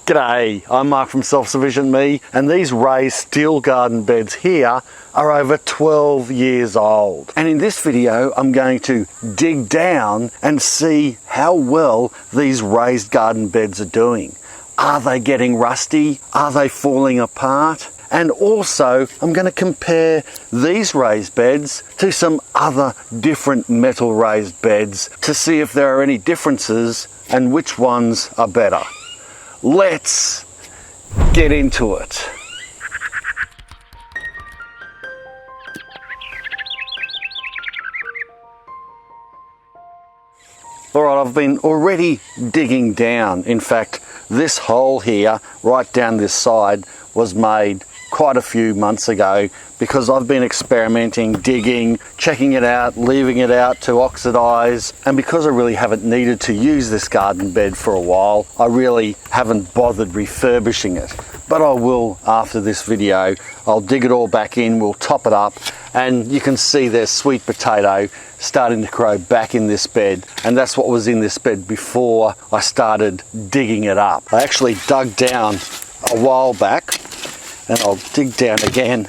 G'day, I'm Mark from Self-Sufficient Me, and these raised steel garden beds here are over 12 years old. And in this video, I'm going to dig down and see how well these raised garden beds are doing. Are they getting rusty? Are they falling apart? And also, I'm going to compare these raised beds to some other different metal raised beds to see if there are any differences and which ones are better. Let's get into it. Alright, I've been already digging down. In fact, this hole here, right down this side, was made quite a few months ago because I've been experimenting, digging, checking it out, leaving it out to oxidize, and because I really haven't needed to use this garden bed for a while, I really haven't bothered refurbishing it. But I will after this video. I'll dig it all back in, we'll top it up, and you can see there's sweet potato starting to grow back in this bed, and that's what was in this bed before I started digging it up. I actually dug down a while back, and I'll dig down again,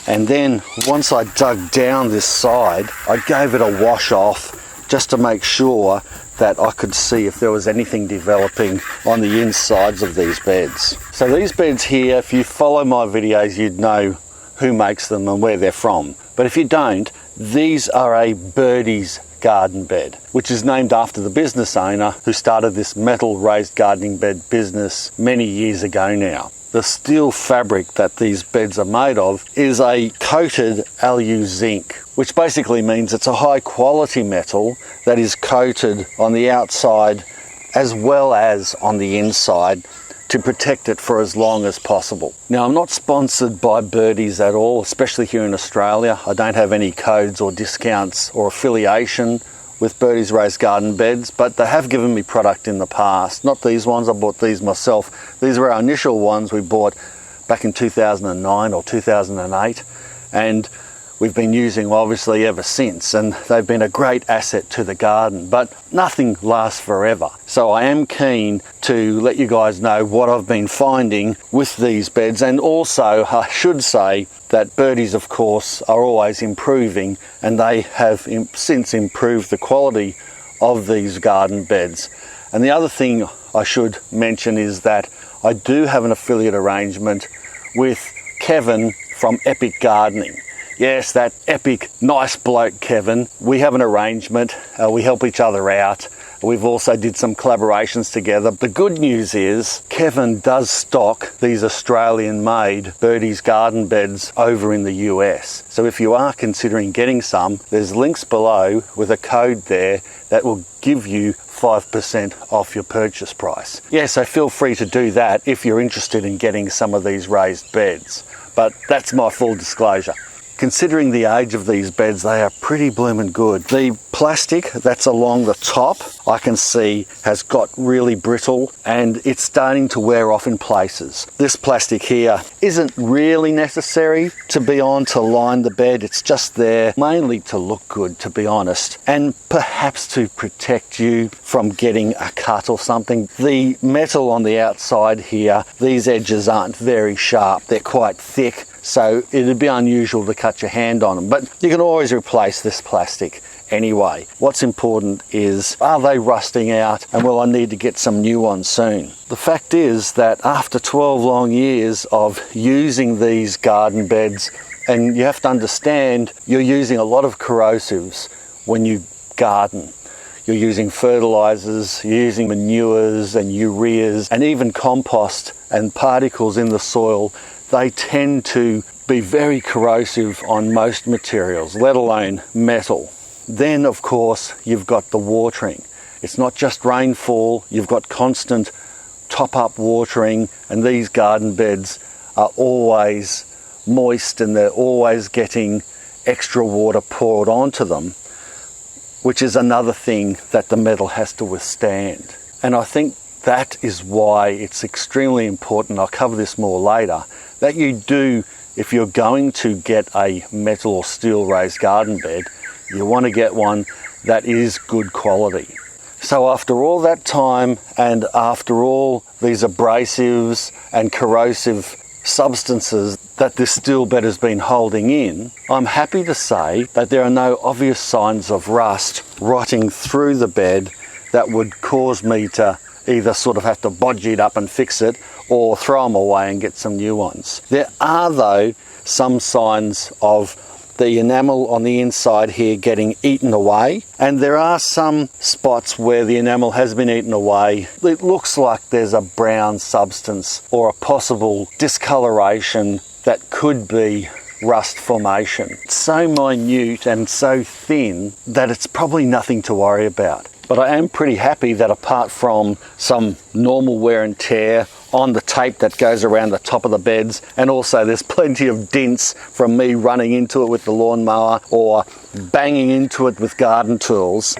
and then once I dug down this side, I gave it a wash off just to make sure that I could see if there was anything developing on the insides of these beds. So these beds here, if you follow my videos, you'd know who makes them and where they're from. But if you don't, these are a Birdies garden bed, which is named after the business owner who started this metal raised gardening bed business many years ago now. The steel fabric that these beds are made of is a coated alu zinc, which basically means it's a high quality metal that is coated on the outside as well as on the inside to protect it for as long as possible. Now, I'm not sponsored by Birdies at all, especially here in Australia. I don't have any codes or discounts or affiliation with Birdies raised garden beds, but they have given me product in the past. Not these ones, I bought these myself. These were our initial ones we bought back in 2009 or 2008, and we've been using them obviously ever since, and they've been a great asset to the garden, but nothing lasts forever. So I am keen to let you guys know what I've been finding with these beds, and also I should say that Birdies, of course, are always improving, and they have since improved the quality of these garden beds. And the other thing I should mention is that I do have an affiliate arrangement with Kevin from Epic Gardening. Yes, that epic, nice bloke Kevin. We have an arrangement, we help each other out. We've also did some collaborations together. The good news is Kevin does stock these Australian-made Birdies garden beds over in the US. So if you are considering getting some, there's links below with a code there that will give you 5% off your purchase price. Yeah, so feel free to do that if you're interested in getting some of these raised beds. But that's my full disclosure. Considering the age of these beds, they are pretty bloomin' good. The plastic that's along the top, I can see has got really brittle and it's starting to wear off in places. This plastic here isn't really necessary to be on to line the bed. It's just there mainly to look good, to be honest, and perhaps to protect you from getting a cut or something. The metal on the outside here, these edges aren't very sharp. They're quite thick, so it'd be unusual to cut your hand on them, but you can always replace this plastic anyway. What's important is, are they rusting out, and will I need to get some new ones soon? The fact is that after 12 long years of using these garden beds, and you have to understand you're using a lot of corrosives when you garden. You're using fertilizers, you're using manures and ureas, and even compost and particles in the soil. They tend to be very corrosive on most materials, let alone metal. Then, of course, you've got the watering. It's not just rainfall, you've got constant top-up watering, and these garden beds are always moist and they're always getting extra water poured onto them, which is another thing that the metal has to withstand. And I think that is why it's extremely important, I'll cover this more later, that you do, if you're going to get a metal or steel raised garden bed, you want to get one that is good quality. So after all that time and after all these abrasives and corrosive substances that this steel bed has been holding in, I'm happy to say that there are no obvious signs of rust rotting through the bed that would cause me to either sort of have to bodge it up and fix it or throw them away and get some new ones. There are though some signs of the enamel on the inside here getting eaten away, and there are some spots where the enamel has been eaten away. It looks like there's a brown substance or a possible discoloration that could be rust formation. It's so minute and so thin that it's probably nothing to worry about. But I am pretty happy that apart from some normal wear and tear on the tape that goes around the top of the beds, and also there's plenty of dents from me running into it with the lawnmower or banging into it with garden tools,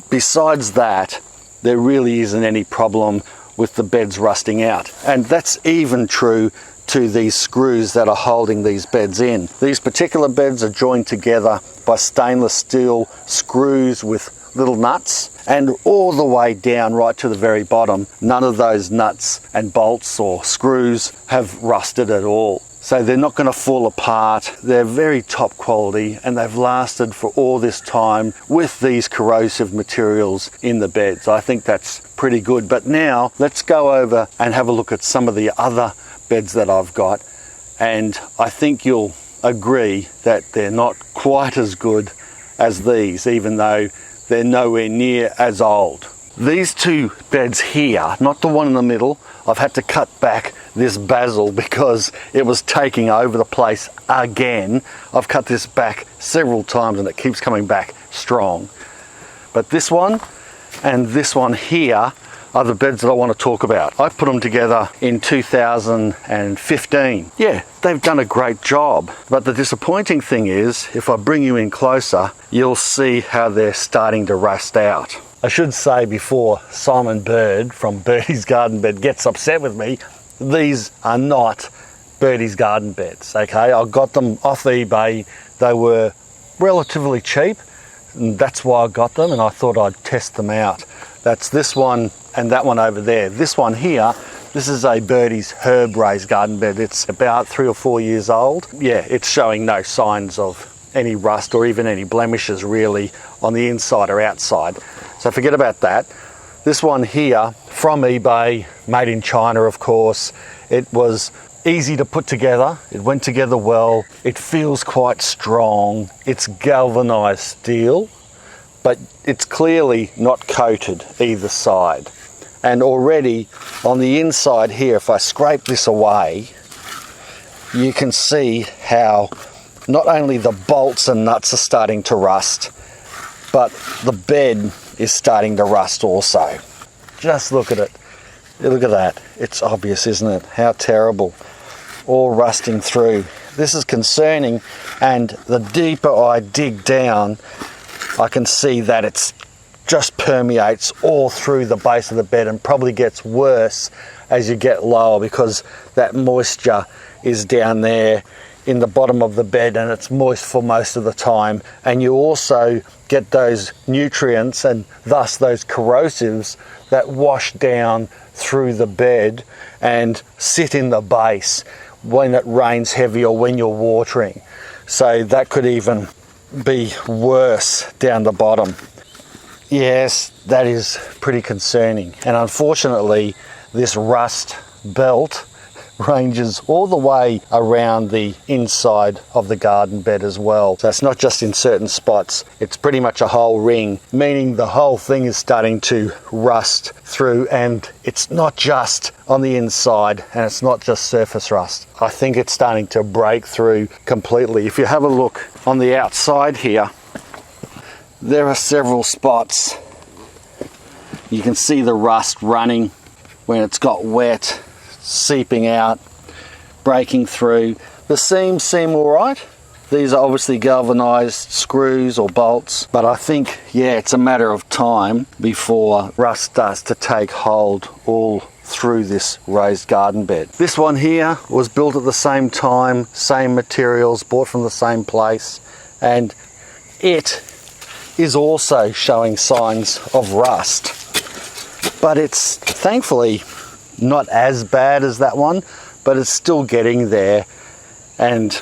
besides that, there really isn't any problem with the beds rusting out. And that's even true to these screws that are holding these beds in. These particular beds are joined together by stainless steel screws with little nuts, and all the way down right to the very bottom, none of those nuts and bolts or screws have rusted at all. So they're not going to fall apart. They're very top quality and they've lasted for all this time with these corrosive materials in the beds. I think that's pretty good. But now let's go over and have a look at some of the other beds that I've got, and I think you'll agree that they're not quite as good as these, even though they're nowhere near as old. These two beds here, not the one in the middle, I've had to cut back this basil because it was taking over the place again. I've cut this back several times and it keeps coming back strong. But this one and this one here are the beds that I want to talk about. I put them together in 2015. Yeah, they've done a great job. But the disappointing thing is, if I bring you in closer, you'll see how they're starting to rust out. I should say before Simon Bird from Birdies Garden Bed gets upset with me, these are not Birdies Garden Beds, okay? I got them off eBay. They were relatively cheap, and that's why I got them, and I thought I'd test them out. That's this one and that one over there. This one here, this is a Birdies herb raised garden bed. It's about 3 or 4 years old. Yeah, it's showing no signs of any rust or even any blemishes really on the inside or outside. So forget about that. This one here from eBay, made in China of course. It was easy to put together. It went together well. It feels quite strong. It's galvanized steel, but it's clearly not coated either side. And already on the inside here, if I scrape this away, you can see how not only the bolts and nuts are starting to rust, but the bed is starting to rust also. Just look at it. Look at that. It's obvious, isn't it? How terrible. All rusting through. This is concerning, and the deeper I dig down, I can see that it's just permeates all through the base of the bed and probably gets worse as you get lower because that moisture is down there in the bottom of the bed and it's moist for most of the time, and you also get those nutrients and thus those corrosives that wash down through the bed and sit in the base when it rains heavy or when you're watering. So that could even be worse down the bottom. Yes, that is pretty concerning, and unfortunately this rust belt ranges all the way around the inside of the garden bed as well. So it's not just in certain spots, it's pretty much a whole ring, meaning the whole thing is starting to rust through, and it's not just on the inside and it's not just surface rust. I think it's starting to break through completely. If you have a look on the outside here, there are several spots. You can see the rust running when it's got wet, seeping out, breaking through. The seams seem all right. These are obviously galvanized screws or bolts, but I think, yeah, it's a matter of time before rust starts to take hold all through this raised garden bed. This one here was built at the same time, same materials, bought from the same place, and it is also showing signs of rust, but it's thankfully not as bad as that one, but it's still getting there, and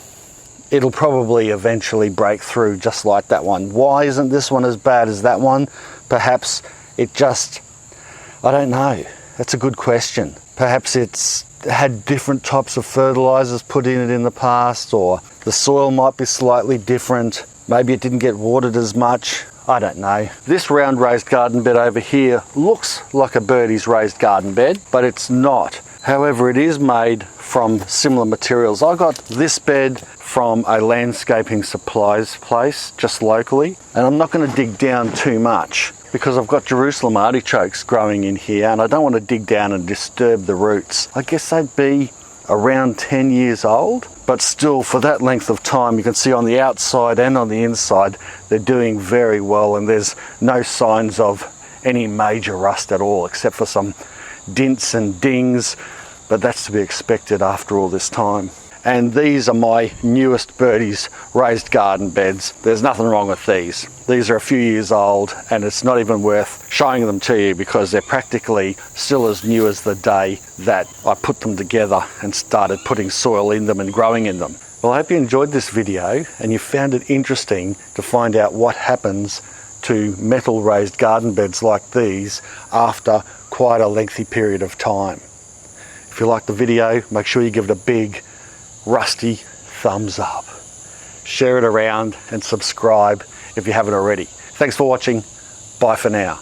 it'll probably eventually break through just like that one. Why isn't this one as bad as that one? Perhaps it just, I don't know. That's a good question. Perhaps it's had different types of fertilizers put in it in the past, or the soil might be slightly different. Maybe it didn't get watered as much. I don't know. This round raised garden bed over here looks like a Birdies raised garden bed, but it's not. However, it is made from similar materials. I got this bed from a landscaping supplies place just locally, and I'm not going to dig down too much because I've got Jerusalem artichokes growing in here and I don't want to dig down and disturb the roots. I guess they'd be around 10 years old, but still for that length of time, you can see on the outside and on the inside they're doing very well, and there's no signs of any major rust at all except for some dints and dings, but that's to be expected after all this time. And these are my newest Birdies raised garden beds. There's nothing wrong with these. These are a few years old, and it's not even worth showing them to you because they're practically still as new as the day that I put them together and started putting soil in them and growing in them. Well, I hope you enjoyed this video and you found it interesting to find out what happens to metal raised garden beds like these after quite a lengthy period of time. If you liked the video, make sure you give it a big rusty thumbs up. Share it around and subscribe if you haven't already. Thanks for watching. Bye for now.